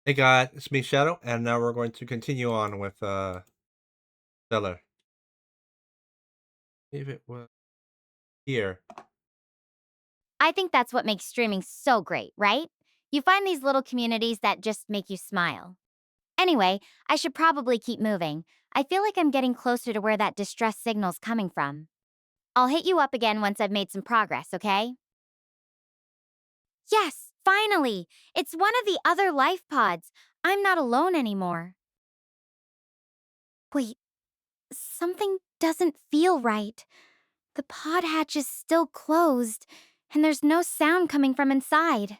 Hey guys, it's me Shadow, and now we're going to continue on with Stellar. If it was here. I think that's what makes streaming so great, right? You find these little communities that just make you smile. Anyway, I should probably keep moving. I feel like I'm getting closer to where that distress signal's coming from. I'll hit you up again once I've made some progress, okay? Yes, finally! It's one of the other life pods. I'm not alone anymore. Wait, something doesn't feel right. The pod hatch is still closed, and there's no sound coming from inside.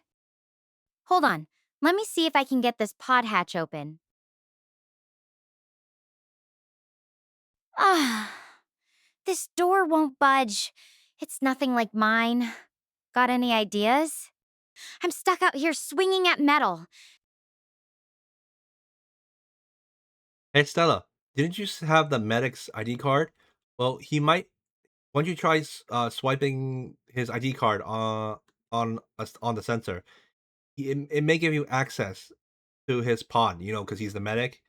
Hold on. Let me see if I can get this pod hatch open. Ah, this door won't budge. It's nothing like mine. Got any ideas? I'm stuck out here swinging at metal. Hey Stella, didn't you have the medic's ID card? Well, he might. Why don't you try swiping his ID card on the sensor? It may give you access to his pod. Because he's the medic.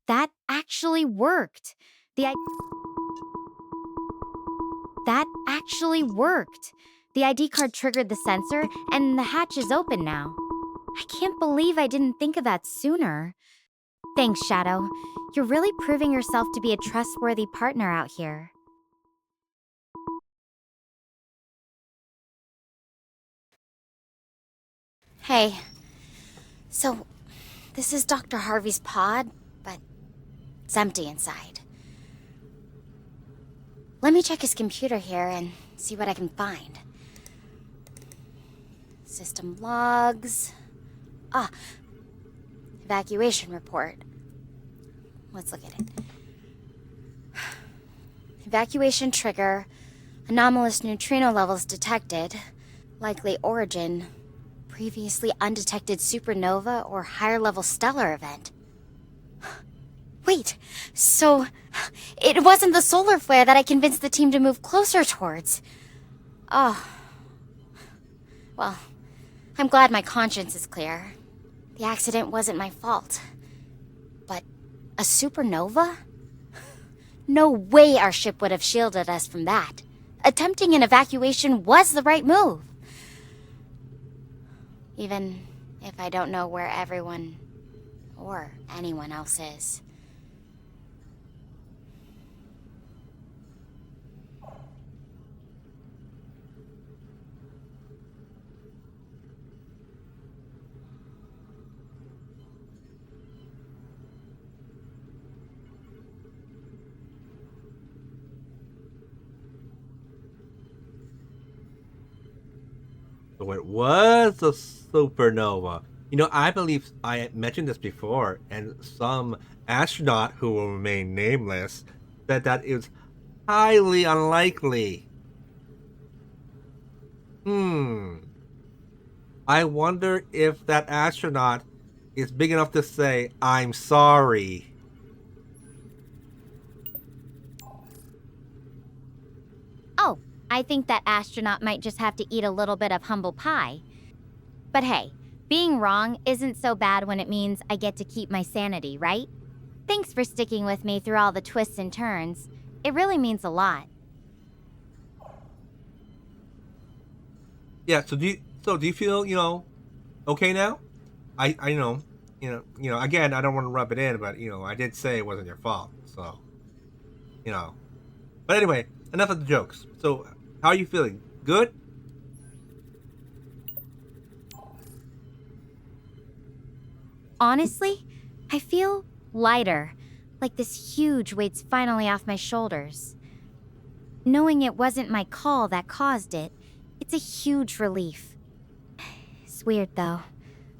That actually worked. The I- that actually worked. The ID card triggered the sensor, and the hatch is open now. I can't believe I didn't think of that sooner. Thanks, Shadow. You're really proving yourself to be a trustworthy partner out here. Hey, so this is Dr. Harvey's pod, but it's empty inside. Let me check his computer here and see what I can find. System logs. Ah, evacuation report. Let's look at it. Evacuation trigger. Anomalous neutrino levels detected. Likely origin. Previously undetected supernova or higher level stellar event. Wait, so it wasn't the solar flare that I convinced the team to move closer towards. Oh. Well, I'm glad my conscience is clear. The accident wasn't my fault. But a supernova? No way our ship would have shielded us from that. Attempting an evacuation was the right move. Even if I don't know where everyone or anyone else is. So it was a supernova. I believe I mentioned this before, and some astronaut who will remain nameless said that it was highly unlikely. Hmm. I wonder if that astronaut is big enough to say, I'm sorry. Oh, I think that astronaut might just have to eat a little bit of humble pie. But hey, being wrong isn't so bad when it means I get to keep my sanity, right? Thanks for sticking with me through all the twists and turns. It really means a lot. Yeah, so do you feel, okay now? I again, I don't want to rub it in, but I did say it wasn't your fault. So, you know. But anyway, enough of the jokes. So, how are you feeling? Good? Honestly, I feel lighter, like this huge weight's finally off my shoulders. Knowing it wasn't my call that caused it, it's a huge relief. It's weird though,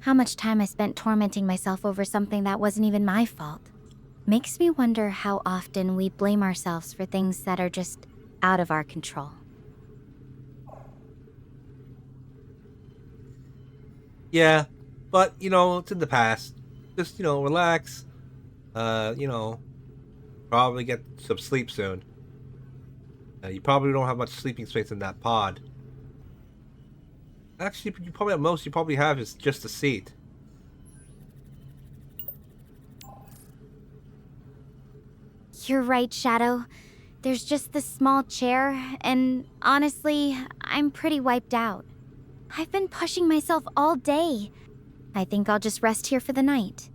how much time I spent tormenting myself over something that wasn't even my fault. Makes me wonder how often we blame ourselves for things that are just out of our control. Yeah. But, you know, it's in the past. Just, you know, relax. You know, probably get some sleep soon. You probably don't have much sleeping space in that pod. Actually, you probably at most you probably have is just a seat. You're right, Shadow. There's just this small chair, and honestly, I'm pretty wiped out. I've been pushing myself all day. I think I'll just rest here for the night.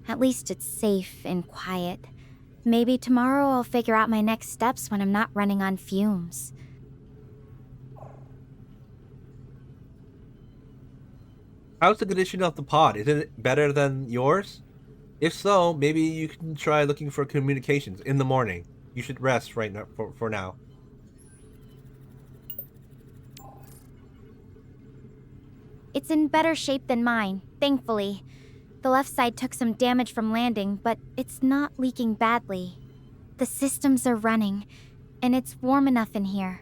At least it's safe and quiet. Maybe tomorrow I'll figure out my next steps when I'm not running on fumes. How's the condition of the pod? Is it better than yours? If so, maybe you can try looking for communications in the morning. You should rest right now for now. It's in better shape than mine, thankfully. The left side took some damage from landing, but it's not leaking badly. The systems are running, and it's warm enough in here.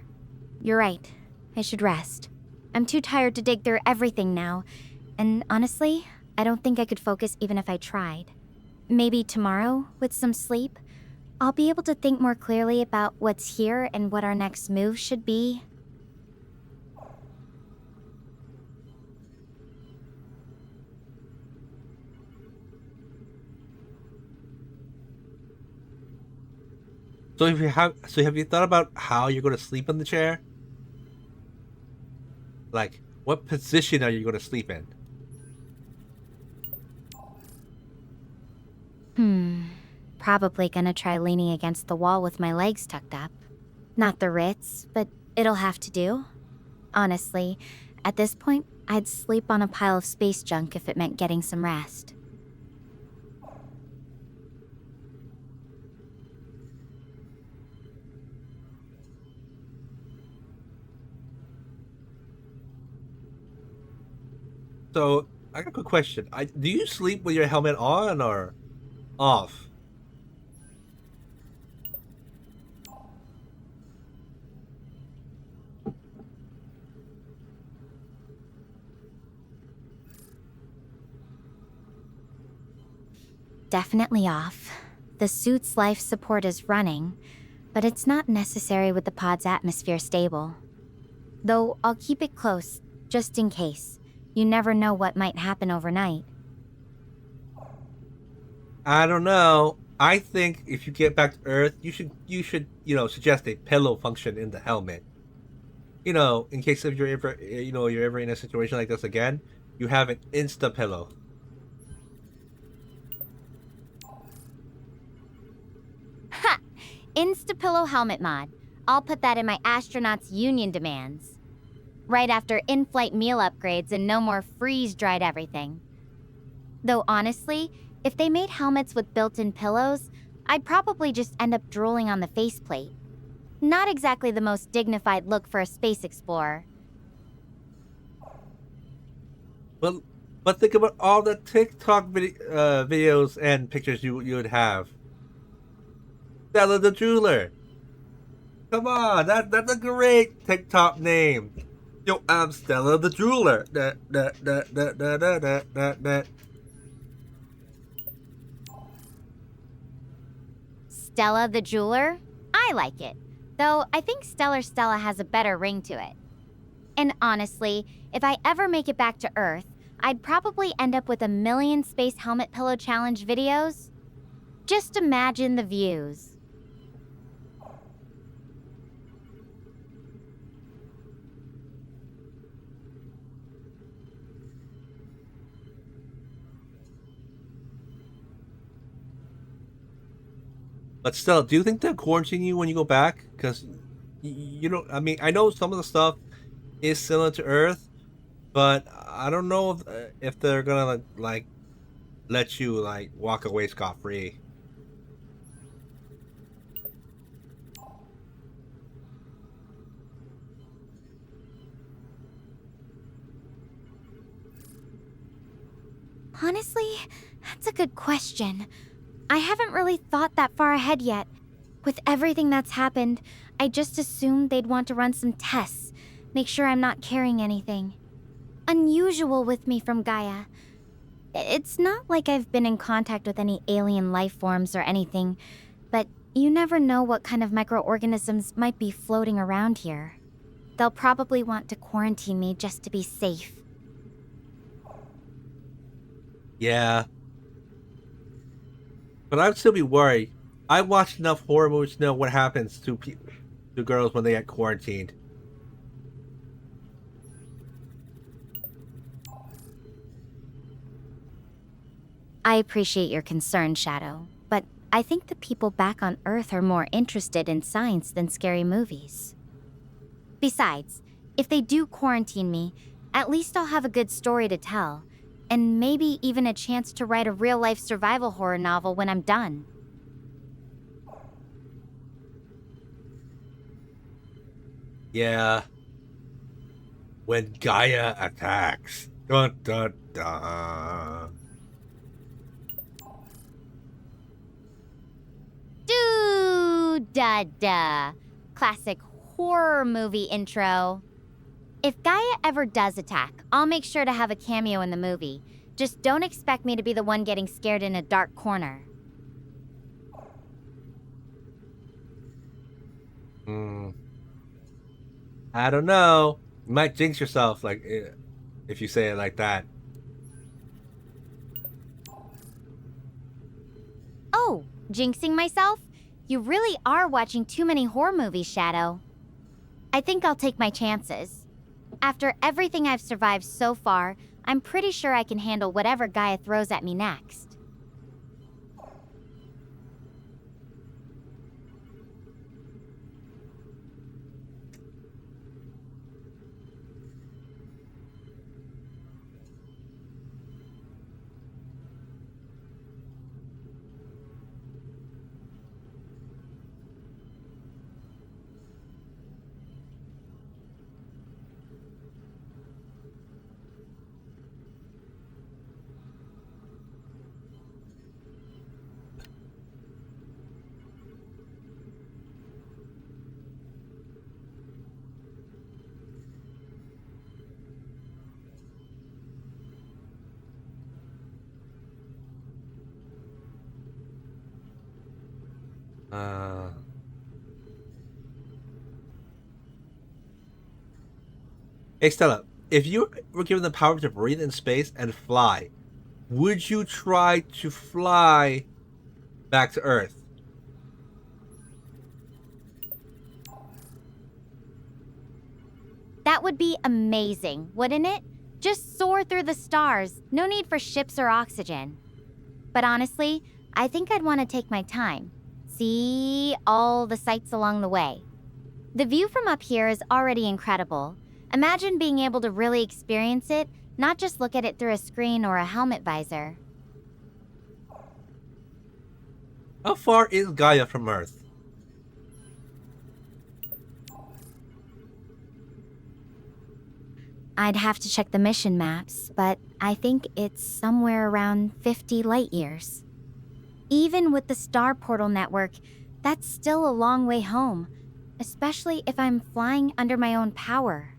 You're right. I should rest. I'm too tired to dig through everything now, and honestly, I don't think I could focus even if I tried. Maybe tomorrow, with some sleep, I'll be able to think more clearly about what's here and what our next move should be. So have you thought about how you're going to sleep in the chair? Like, what position are you going to sleep in? Probably gonna try leaning against the wall with my legs tucked up. Not the Ritz, but it'll have to do. Honestly, at this point, I'd sleep on a pile of space junk if it meant getting some rest. So, I got a quick question. Do you sleep with your helmet on or off? Definitely off. The suit's life support is running, but it's not necessary with the pod's atmosphere stable. Though I'll keep it close, just in case. You never know what might happen overnight. I don't know. I think if you get back to Earth, you know, suggest a pillow function in the helmet. You know, in case if you're ever, you're ever in a situation like this again, you have an insta pillow. Ha! Insta-pillow helmet mod. I'll put that in my astronauts union demands. Right after in-flight meal upgrades and no more freeze-dried everything. Though honestly, if they made helmets with built-in pillows, I'd probably just end up drooling on the faceplate. Not exactly the most dignified look for a space explorer. But think about all the TikTok videos and pictures you would have. Stella the Jeweler. Come on, that's a great TikTok name. Yo, I'm Stella the Jeweler. Stella the Jeweler? I like it. Though I think Stellar Stella has a better ring to it. And honestly, if I ever make it back to Earth, I'd probably end up with a million Space Helmet Pillow Challenge videos. Just imagine the views. But still, do you think they'll quarantine you when you go back? Because you know, I mean, I know some of the stuff is similar to Earth, but I don't know if they're gonna like let you like walk away scot free. Honestly, that's a good question. I haven't really thought that far ahead yet. With everything that's happened, I just assumed they'd want to run some tests, make sure I'm not carrying anything. unusual with me from Gaia. It's not like I've been in contact with any alien life forms or anything, but you never know what kind of microorganisms might be floating around here. They'll probably want to quarantine me just to be safe. Yeah, but I'd still be worried. I watched enough horror movies to know what happens to girls when they get quarantined. I appreciate your concern, Shadow, but I think the people back on Earth are more interested in science than scary movies. Besides, if they do quarantine me, at least I'll have a good story to tell, and maybe even a chance to write a real-life survival horror novel when I'm done. Yeah, when Gaia attacks. Dun dun dun. Doo-da-da. Classic horror movie intro. If Gaia ever does attack, I'll make sure to have a cameo in the movie. Just don't expect me to be the one getting scared in a dark corner. Hmm. I don't know. You might jinx yourself, like if you say it like that. Oh, jinxing myself? You really are watching too many horror movies, Shadow. I think I'll take my chances. After everything I've survived so far, I'm pretty sure I can handle whatever Gaia throws at me next. Uh, hey Stella, if you were given the power to breathe in space and fly, would you try to fly back to Earth? That would be amazing, wouldn't it? Just soar through the stars, no need for ships or oxygen. But honestly, I think I'd want to take my time. See all the sights along the way. The view from up here is already incredible. Imagine being able to really experience it, not just look at it through a screen or a helmet visor. How far is Gaia from Earth? I'd have to check the mission maps, but I think it's somewhere around 50 light years. Even with the Star Portal network, that's still a long way home, especially if I'm flying under my own power.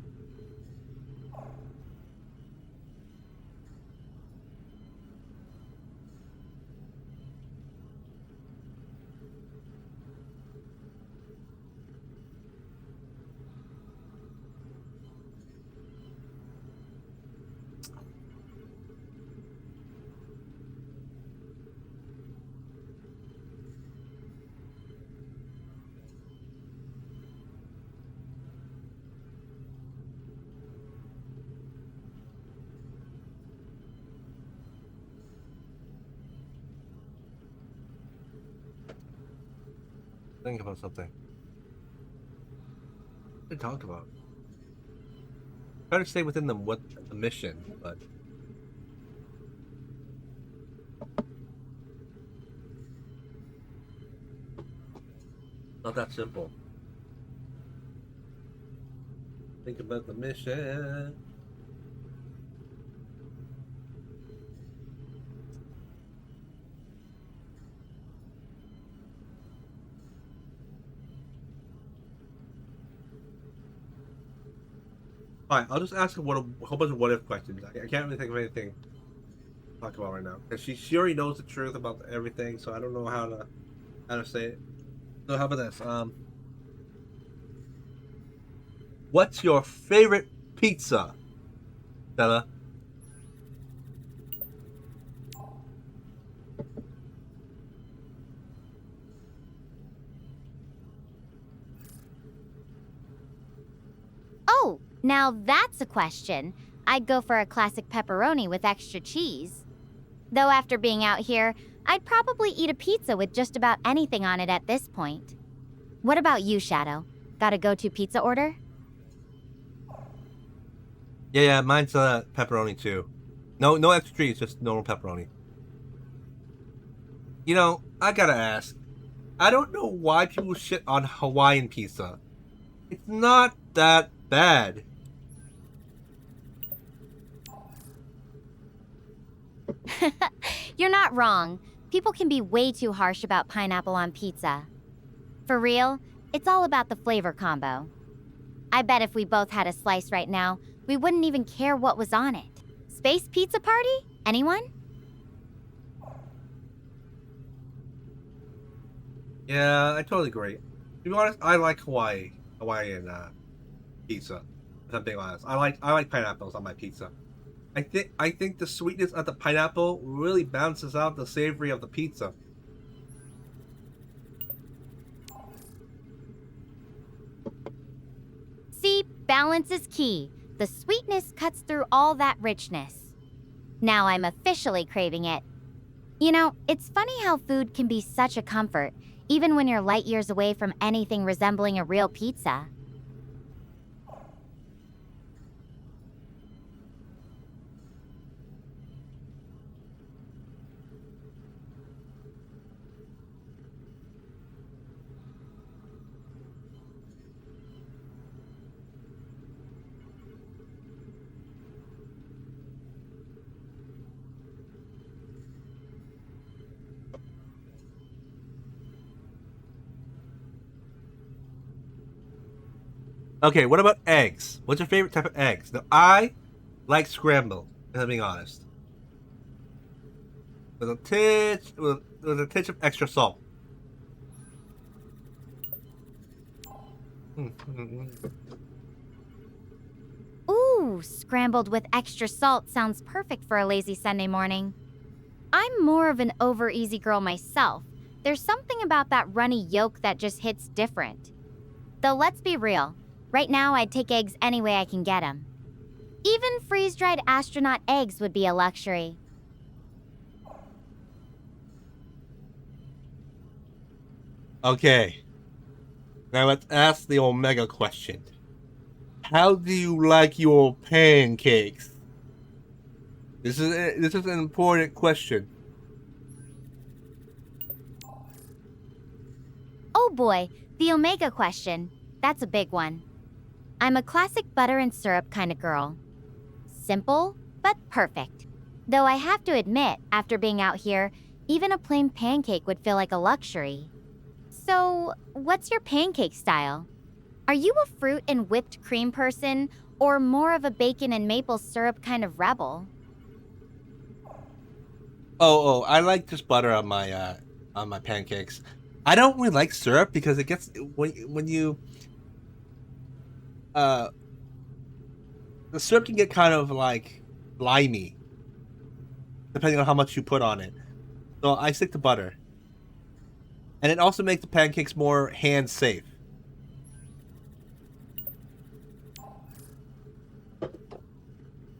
Think about something. What did we talk about? Try to stay within the mission, but not that simple. Think about the mission. Alright, I'll just ask her a whole bunch of what if questions. I can't really think of anything to talk about right now. Because she already knows the truth about everything, so I don't know how to say it. So how about this? What's your favorite pizza, Stella? Oh, now that's a question. I'd go for a classic pepperoni with extra cheese. Though after being out here, I'd probably eat a pizza with just about anything on it at this point. What about you, Shadow? Got a go-to pizza order? Yeah, mine's pepperoni too. No extra cheese, just normal pepperoni. You know, I gotta ask. I don't know why people shit on Hawaiian pizza. It's not that bad. You're not wrong. People can be way too harsh about pineapple on pizza. For real, it's all about the flavor combo. I bet if we both had a slice right now, we wouldn't even care what was on it. Space pizza party? Anyone? Yeah, I totally agree. To be honest, I like Hawaiian pizza. If I'm being honest, I like pineapples on my pizza. I think the sweetness of the pineapple really balances out the savory of the pizza. See, balance is key. The sweetness cuts through all that richness. Now I'm officially craving it. You know, it's funny how food can be such a comfort, even when you're light years away from anything resembling a real pizza. Okay, what about eggs? What's your favorite type of eggs? Now, I like scrambled, if I'm being honest. With a tinge of extra salt. Ooh, scrambled with extra salt sounds perfect for a lazy Sunday morning. I'm more of an over easy girl myself. There's something about that runny yolk that just hits different. Though let's be real, right now I'd take eggs any way I can get them. Even freeze-dried astronaut eggs would be a luxury. Okay, now let's ask the Omega question. How do you like your pancakes? This is an important question. Oh boy, the Omega question. That's a big one. I'm a classic butter and syrup kind of girl. Simple, but perfect. Though I have to admit, after being out here, even a plain pancake would feel like a luxury. So, what's your pancake style? Are you a fruit and whipped cream person, or more of a bacon and maple syrup kind of rebel? I like just butter on my pancakes. I don't really like syrup because it gets when you uh the syrup can get kind of like slimy depending on how much you put on it. So I stick to butter. And it also makes the pancakes more hand safe.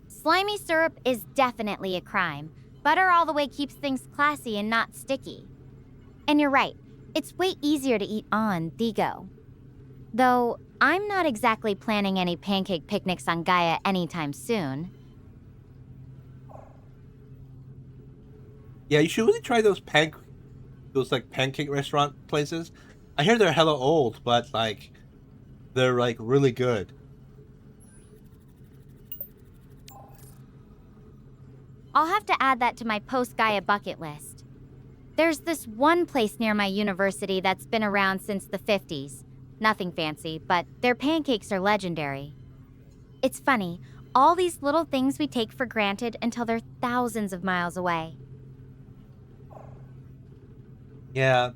Slimy syrup is definitely a crime. Butter all the way keeps things classy and not sticky. And you're right, it's way easier to eat on the go. Though, I'm not exactly planning any pancake picnics on Gaia anytime soon. Yeah, you should really try those like pancake restaurant places. I hear they're hella old, but like they're like really good. I'll have to add that to my post-Gaia bucket list. There's this one place near my university that's been around since the 50s. Nothing fancy, but their pancakes are legendary. It's funny, all these little things we take for granted until they're thousands of miles away. Yeah.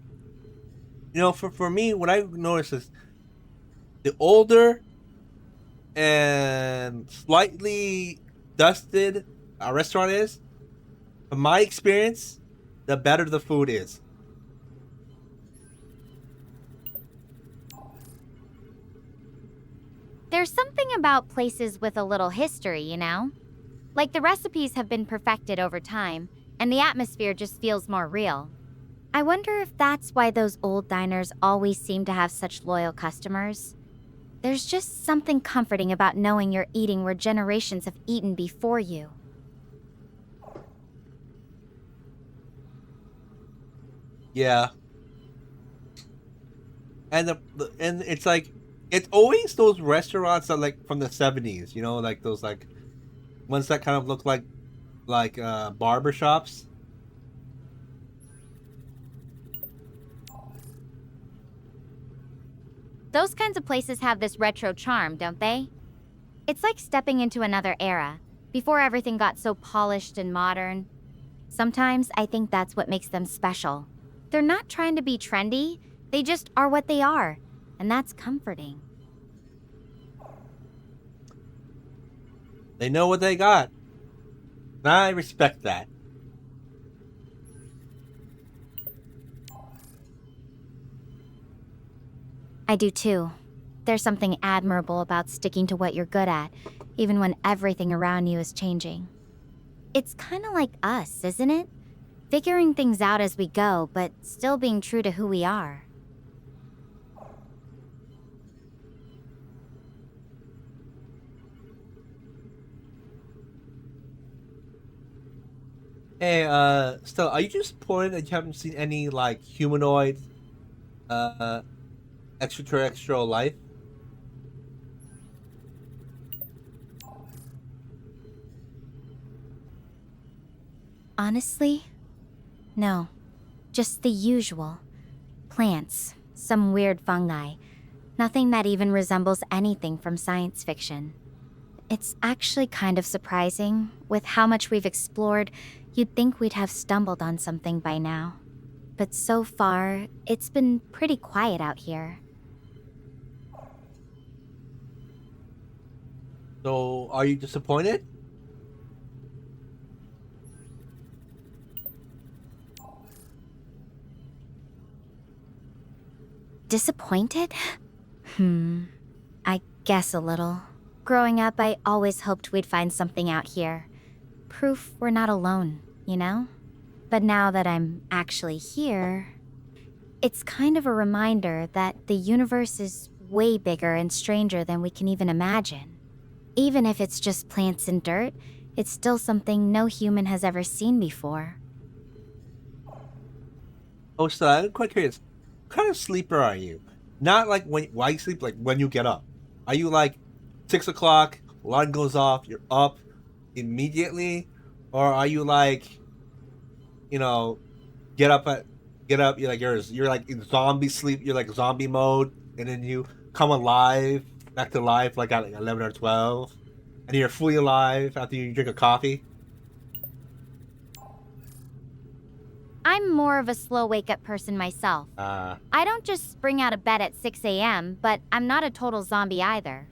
For me, what I noticed is the older and slightly dusted a restaurant is, from my experience, the better the food is. There's something about places with a little history, you know? Like the recipes have been perfected over time, and the atmosphere just feels more real. I wonder if that's why those old diners always seem to have such loyal customers. There's just something comforting about knowing you're eating where generations have eaten before you. Yeah, and it's like it's always those restaurants that like from the 70s, like those like ones that kind of look like barber shops. Those kinds of places have this retro charm, don't they? It's like stepping into another era, before everything got so polished and modern. Sometimes I think that's what makes them special. They're not trying to be trendy, they just are what they are, and that's comforting. They know what they got. I respect that. I do too. There's something admirable about sticking to what you're good at, even when everything around you is changing. It's kind of like us, isn't it? Figuring things out as we go, but still being true to who we are. Hey, Stella, are you just pointing that you haven't seen any like humanoid, uh, extraterrestrial life? Honestly, no. Just the usual. Plants, some weird fungi. Nothing that even resembles anything from science fiction. It's actually kind of surprising. With how much we've explored, you'd think we'd have stumbled on something by now. But so far, it's been pretty quiet out here. So, are you disappointed? Disappointed? I guess a little. Growing up, I always hoped we'd find something out here. Proof we're not alone, you know? But now that I'm actually here, it's kind of a reminder that the universe is way bigger and stranger than we can even imagine. Even if it's just plants and dirt, it's still something no human has ever seen before. Oh, Stella, I'm quite curious. What kind of sleeper are you? Not like why you sleep, like when you get up. Are you like 6 o'clock, alarm goes off, you're up immediately? Or are you like, you know, get up at get up, you're like in zombie sleep, you're like zombie mode, and then you come alive, back to life like at like 11 or 12, and you're fully alive after you drink a coffee? I'm more of a slow wake up person myself. Uh I don't just spring out of bed at 6 a.m., but I'm not a total zombie either.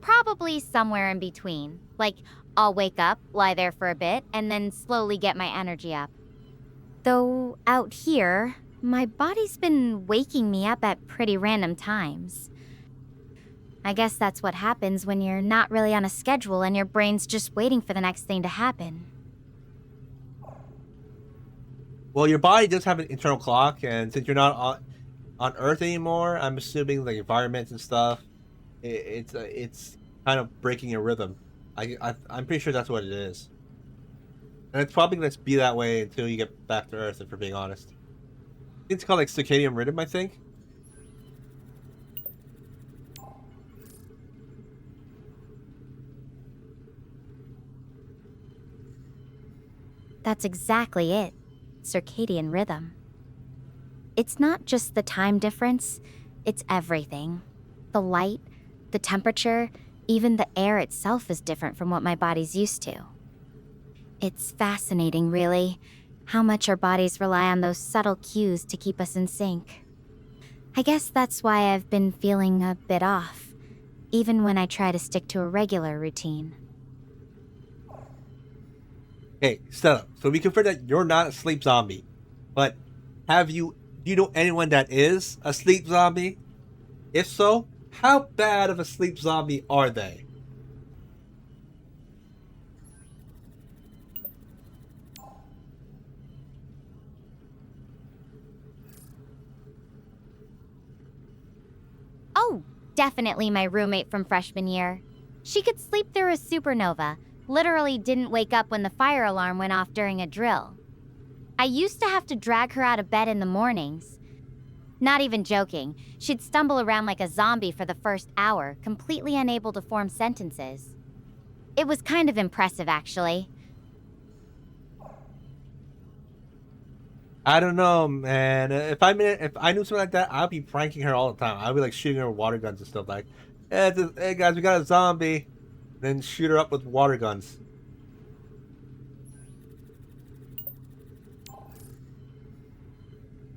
Probably somewhere in between. Like, I'll wake up, lie there for a bit, and then slowly get my energy up. Though, out here, my body's been waking me up at pretty random times. I guess that's what happens when you're not really on a schedule and your brain's just waiting for the next thing to happen. well, your body does have an internal clock, and since you're not on Earth anymore, I'm assuming the environment and stuff, it's kind of breaking your rhythm. I'm pretty sure that's what it is, and it's probably gonna be that way until you get back to Earth. If we're being honest, it's called like circadian rhythm, I think. That's exactly it. Circadian rhythm. It's not just the time difference, it's everything. The light, the temperature, Even the air itself is different from what my body's used to. It's fascinating, really, how much our bodies rely on those subtle cues to keep us in sync. I guess that's why I've been feeling a bit off, even when I try to stick to a regular routine. Hey, Stella, so we confirmed that you're not a sleep zombie, but do you know anyone that is a sleep zombie? If so, how bad of a sleep zombie are they? Oh, definitely my roommate from freshman year. She could sleep through a supernova, literally didn't wake up when the fire alarm went off during a drill. I used to have to drag her out of bed in the mornings. Not even joking, she'd stumble around like a zombie for the first hour, completely unable to form sentences. It was kind of impressive, actually. I don't know, man. If I knew something like that, I'd be pranking her all the time. I'd be like shooting her with water guns and stuff. Like, hey guys, we got a zombie. Then shoot her up with water guns.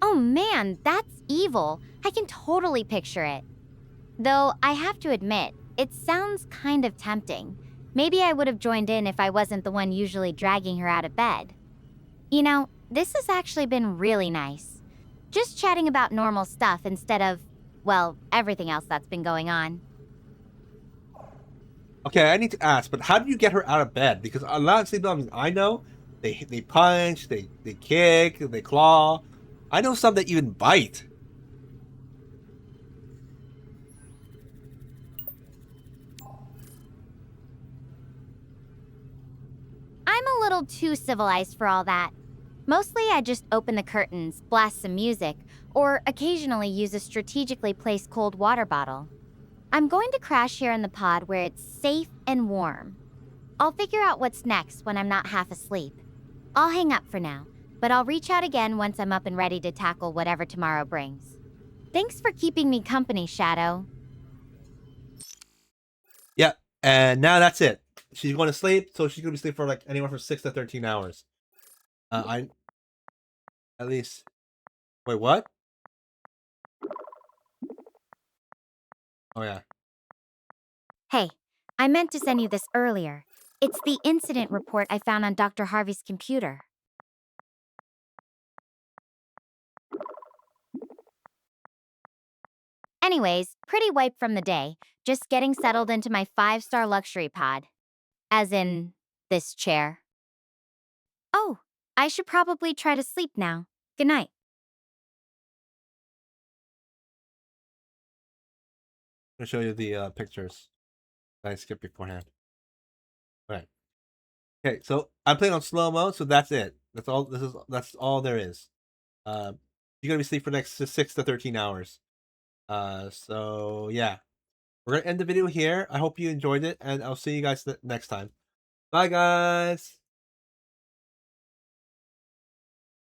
Oh man, that's evil. I can totally picture it. Though I have to admit, it sounds kind of tempting. Maybe I would have joined in if I wasn't the one usually dragging her out of bed. You know, this has actually been really nice. Just chatting about normal stuff instead of, well, everything else that's been going on. Okay, I need to ask, but how do you get her out of bed? Because a lot of sleep zombies I know, they punch, they kick, they claw. I know some that even bite. I'm a little too civilized for all that. Mostly I just open the curtains, blast some music, or occasionally use a strategically placed cold water bottle. I'm going to crash here in the pod where it's safe and warm. I'll figure out what's next when I'm not half asleep. I'll hang up for now, but I'll reach out again once I'm up and ready to tackle whatever tomorrow brings. Thanks for keeping me company, Shadow. Yeah, and now that's it. She's going to sleep, so she's gonna be asleep for like anywhere from 6 to 13 hours. I at least. Wait, what? Oh yeah. Hey, I meant to send you this earlier. It's the incident report I found on Dr. Harvey's computer. Anyways, pretty wiped from the day, just getting settled into my 5-star luxury pod. As in, this chair. Oh, I should probably try to sleep now. Good night. I'm gonna show you the pictures that I skipped beforehand. Right. Okay, so I'm playing on slow mode, so that's it. That's all there is. You're gonna be asleep for the next 6 to 13 hours. So yeah, we're gonna end the video here. I hope you enjoyed it, and I'll see you guys next time. Bye, guys.